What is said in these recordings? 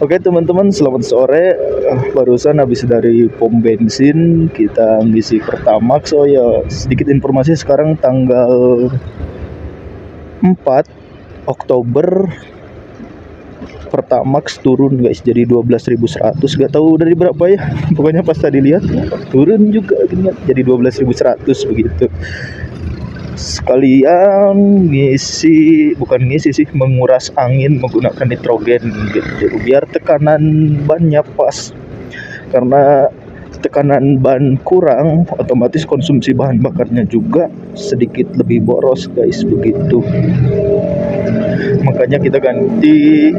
Oke teman-teman, selamat sore. Barusan habis dari pom bensin kita ngisi Pertamax. Oh ya, sedikit informasi sekarang tanggal 4 Oktober Pertamax turun guys, jadi 12.100. Gak tahu dari berapa ya. Pokoknya pas tadi lihat turun juga jadi 12.100 begitu. Sekalian bukan ngisi sih, menguras angin menggunakan nitrogen gitu biar tekanan bannya pas, karena tekanan ban kurang otomatis konsumsi bahan bakarnya juga sedikit lebih boros guys, begitu. Makanya kita ganti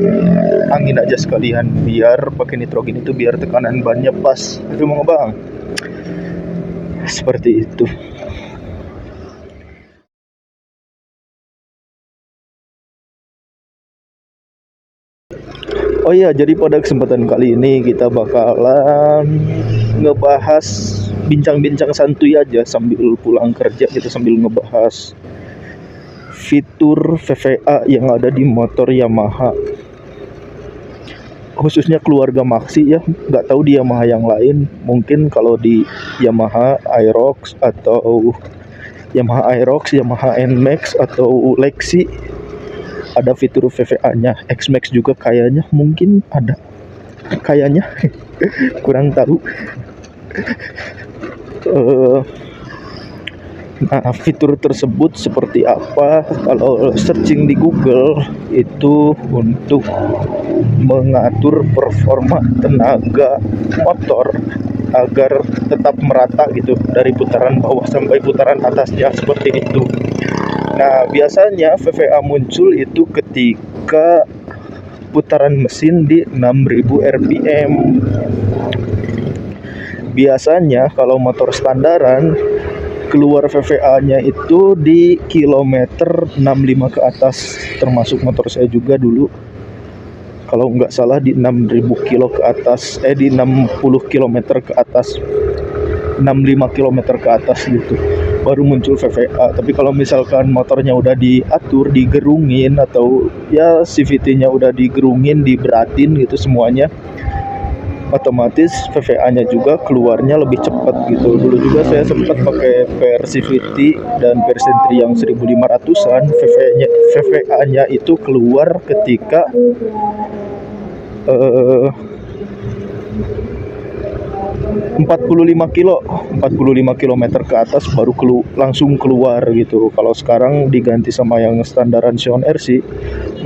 angin aja sekalian biar pakai nitrogen itu, biar tekanan bannya pas itu mau bang, seperti itu. Oh iya, jadi pada kesempatan kali ini kita bakalan ngebahas bincang-bincang santuy aja sambil pulang kerja, kita sambil ngebahas fitur VVA yang ada di motor Yamaha, khususnya keluarga Maxi ya. Nggak tahu di Yamaha yang lain, mungkin kalau di Yamaha Aerox atau Yamaha NMAX atau Lexi ada fitur VVA-nya. X-Max juga kayaknya mungkin ada, kayaknya kurang tahu. Nah, fitur tersebut seperti apa? Kalau searching di Google itu untuk mengatur performa tenaga motor agar tetap merata gitu, dari putaran bawah sampai putaran atasnya, seperti itu. Nah, biasanya VVA muncul itu ketika putaran mesin di 6000 rpm. Biasanya kalau motor standaran keluar VVA-nya itu di kilometer 65 ke atas, termasuk motor saya juga dulu. Kalau nggak salah di 6000 kilo ke atas, di 60 km ke atas, 65 km ke atas gitu, baru muncul VVA. Tapi kalau misalkan motornya udah diatur, digerungin, atau ya CVT-nya udah digerungin, diberatin gitu semuanya, otomatis VVA-nya juga keluarnya lebih cepat gitu. Dulu juga saya sempat pakai per CVT dan per Sentry yang 1500-an, VVA-nya itu keluar ketika 45 km ke atas baru langsung keluar gitu. Kalau sekarang diganti sama yang standaran Sion RC,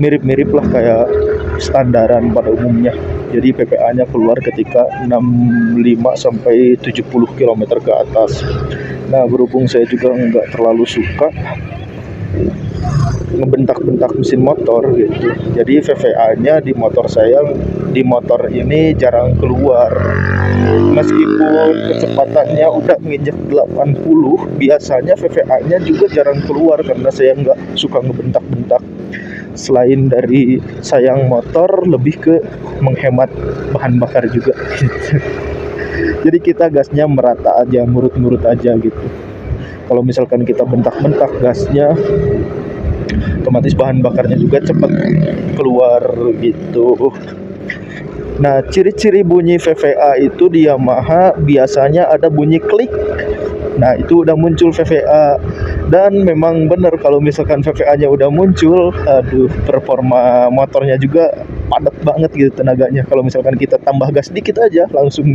mirip-mirip lah kayak standaran pada umumnya. Jadi PPA-nya keluar ketika 65 sampai 70 km ke atas. Nah, berhubung saya juga nggak terlalu suka ngebentak-bentak mesin motor gitu, jadi VVA-nya di motor ini jarang keluar. Meskipun kecepatannya udah nginjek 80, biasanya VVA-nya juga jarang keluar karena saya nggak suka ngebentak-bentak. Selain dari sayang motor, lebih ke menghemat bahan bakar juga gitu. Jadi kita gasnya merata aja, murut-murut aja gitu. Kalau misalkan kita bentak-bentak gasnya, otomatis bahan bakarnya juga cepat keluar gitu. Nah, ciri-ciri bunyi VVA itu di Yamaha biasanya ada bunyi klik. Nah, itu udah muncul VVA. Dan memang benar kalau misalkan VVA-nya udah muncul, aduh, performa motornya juga padat banget gitu tenaganya. Kalau misalkan kita tambah gas dikit aja langsung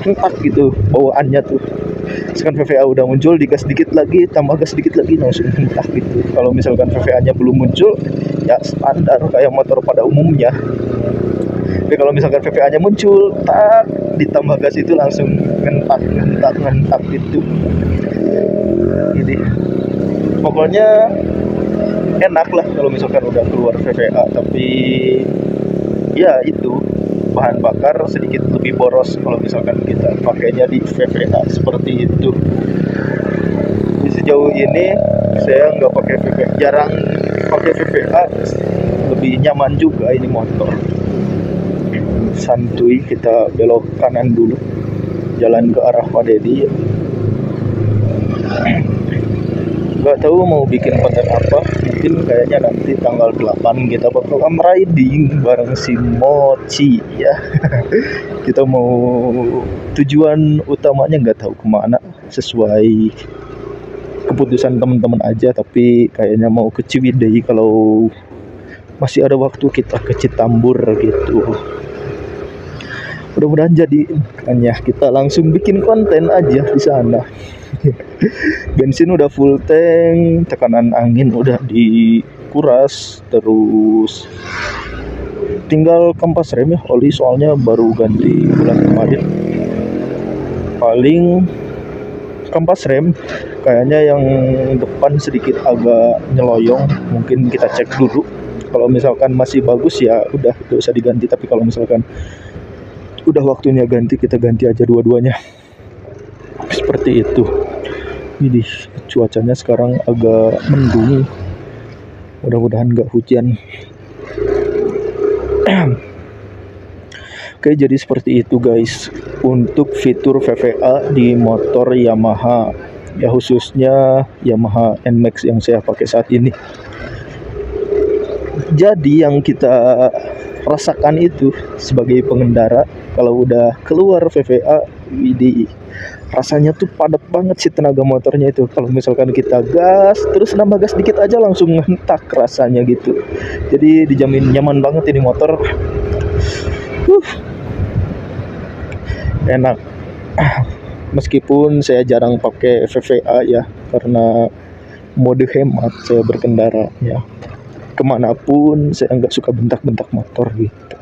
hentak gitu bawaannya tuh. Misalkan VVA udah muncul, digas dikit lagi, tambah gas dikit lagi, langsung hentak gitu. Kalau misalkan VVA-nya belum muncul, ya standar kayak motor pada umumnya. Tapi kalau misalkan VVA-nya muncul, tak ditambah gas itu langsung ngentak gitu. Jadi pokoknya enak lah kalau misalkan udah keluar VVA. Tapi ya itu, bahan bakar sedikit lebih boros kalau misalkan kita pakainya di VVA, seperti itu. Jadi sejauh ini saya nggak pakai VVA, jarang pakai VVA, lebih nyaman juga ini motor. Santuy, kita belok kanan dulu, jalan ke arah Pak Dedi. nggak tahu mau bikin konten apa. Mungkin kayaknya nanti tanggal 8 kita bakal riding bareng si Mochi ya. Kita mau, tujuan utamanya nggak tahu kemana, sesuai keputusan teman-teman aja, tapi kayaknya mau ke Ciwidey. Kalau masih ada waktu kita ke Citambur gitu. Mudah-mudahan jadi, hanya kita langsung bikin konten aja di sana. Bensin udah full tank, tekanan angin udah dikuras, terus tinggal kampas rem ya, oli soalnya baru ganti bulan kemarin. Paling kampas rem kayaknya yang depan sedikit agak nyeloyong, mungkin kita cek dulu. Kalau misalkan masih bagus ya udah gak usah diganti, tapi kalau misalkan udah waktunya ganti, kita ganti aja dua-duanya. Seperti itu. Ini cuacanya sekarang agak mendung, mudah-mudahan nggak hujan. Oke, jadi seperti itu guys untuk fitur VVA di motor Yamaha ya, khususnya Yamaha NMAX yang saya pakai saat ini. Jadi yang kita rasakan itu sebagai pengendara, kalau udah keluar VVA, rasanya tuh padat banget sih tenaga motornya itu. Kalau misalkan kita gas, terus nambah gas dikit aja langsung ngentak rasanya gitu. Jadi dijamin nyaman banget ini motor. Enak. Meskipun saya jarang pakai VVA ya, karena mode hemat saya berkendara ya. Kemanapun saya nggak suka bentak-bentak motor gitu.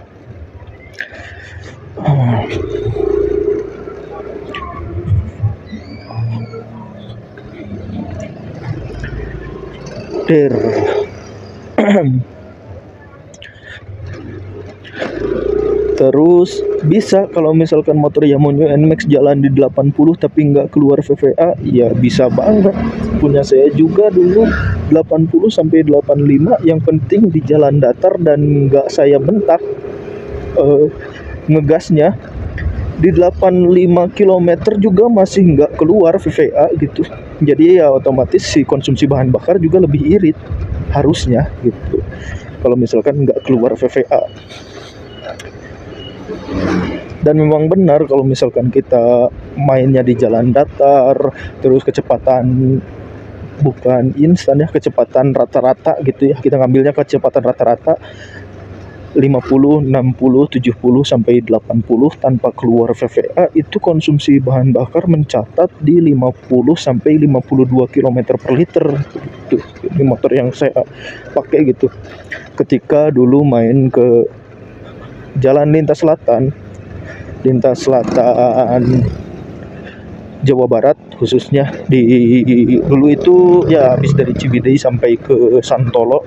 Terus bisa kalau misalkan motor Yamonyo NMAX jalan di 80 tapi nggak keluar VVA, ya bisa banget. Punya saya juga dulu 80 sampai 85, yang penting di jalan datar dan nggak saya bentak ngegasnya. Di 85 km juga masih nggak keluar VVA gitu. Jadi ya otomatis si konsumsi bahan bakar juga lebih irit harusnya gitu, kalau misalkan nggak keluar VVA. Dan memang benar kalau misalkan kita mainnya di jalan datar, terus kecepatan bukan instan ya, kecepatan rata-rata gitu ya, kita ngambilnya kecepatan rata-rata 50, 60, 70 sampai 80 tanpa keluar VVA, itu konsumsi bahan bakar mencatat di 50 sampai 52 km per liter gitu. Ini motor yang saya pakai gitu. Ketika dulu main ke jalan lintas selatan Jawa Barat khususnya, di dulu itu ya habis dari Ciwidey sampai ke Santolo,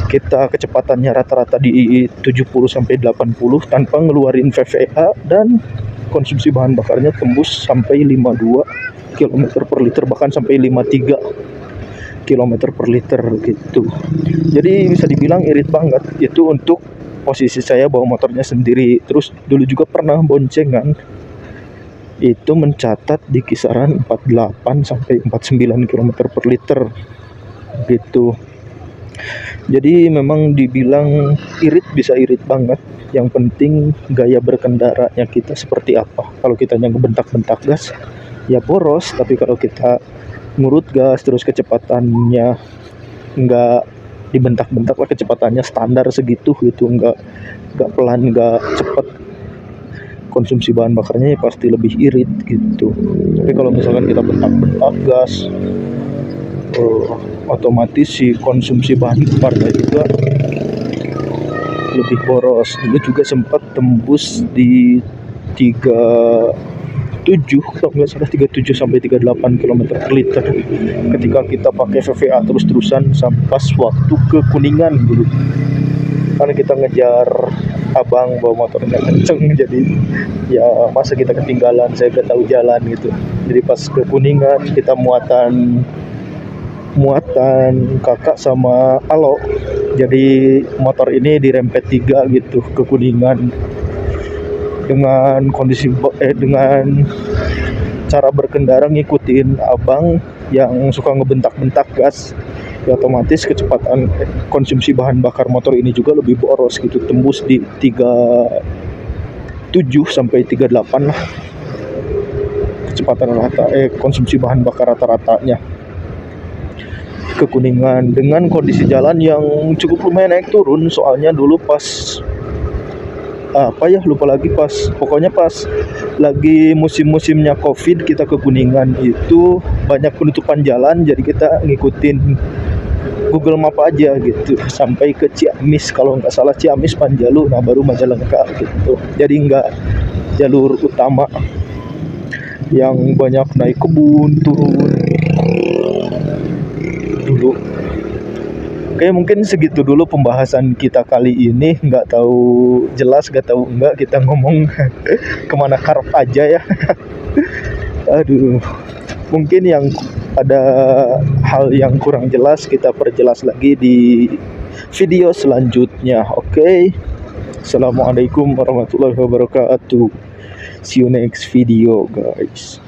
kita kecepatannya rata-rata di 70 sampai 80 tanpa ngeluarin VVA, dan konsumsi bahan bakarnya tembus sampai 52 km per liter, bahkan sampai 53 km per liter gitu. Jadi bisa dibilang irit banget itu untuk posisi saya bawa motornya sendiri. Terus dulu juga pernah boncengan, itu mencatat di kisaran 48 sampai 49 km per liter gitu. Jadi memang dibilang irit, bisa irit banget. Yang penting gaya berkendaranya kita seperti apa. Kalau kita ngebentak-bentak gas ya boros, tapi kalau kita ngurut gas terus kecepatannya nggak dibentak-bentak lah, kecepatannya standar segitu gitu, nggak pelan, nggak cepet, konsumsi bahan bakarnya ya pasti lebih irit gitu. Tapi kalau misalkan kita bentak-bentak gas, otomatis si konsumsi bahan bakarnya juga lebih boros. Ini juga sempat tembus di 37, kalau nggak salah 37 sampai 38 km per liter ketika kita pakai VVA terus-terusan sampai waktu ke Kuningan dulu. Karena kita ngejar abang bawa motornya kenceng, jadi ya masa kita ketinggalan, saya gak tahu jalan gitu. Jadi pas ke Kuningan kita muatan kakak sama Alo, jadi motor ini dirempet 3 gitu ke Kuningan dengan kondisi dengan cara berkendara ngikutin abang yang suka ngebentak-bentak gas, ya otomatis kecepatan konsumsi bahan bakar motor ini juga lebih boros gitu, tembus di 37 sampai 38 lah kecepatan konsumsi bahan bakar rata-ratanya ke Kuningan, dengan kondisi jalan yang cukup lumayan naik turun. Soalnya dulu pas lupa lagi, pokoknya pas lagi musim-musimnya Covid kita ke Kuningan itu banyak penutupan jalan, jadi kita ngikutin Google Map aja gitu sampai ke Ciamis, kalau nggak salah Ciamis Panjalu, nah baru Majalengka gitu. Jadi nggak jalur utama yang banyak naik kebun turun dulu. Oke, mungkin segitu dulu pembahasan kita kali ini. Nggak tahu jelas, nggak tahu enggak kita ngomong kemana karp aja ya. Aduh, mungkin yang ada hal yang kurang jelas kita perjelas lagi di video selanjutnya. Oke, Assalamualaikum warahmatullahi wabarakatuh. See you next video guys.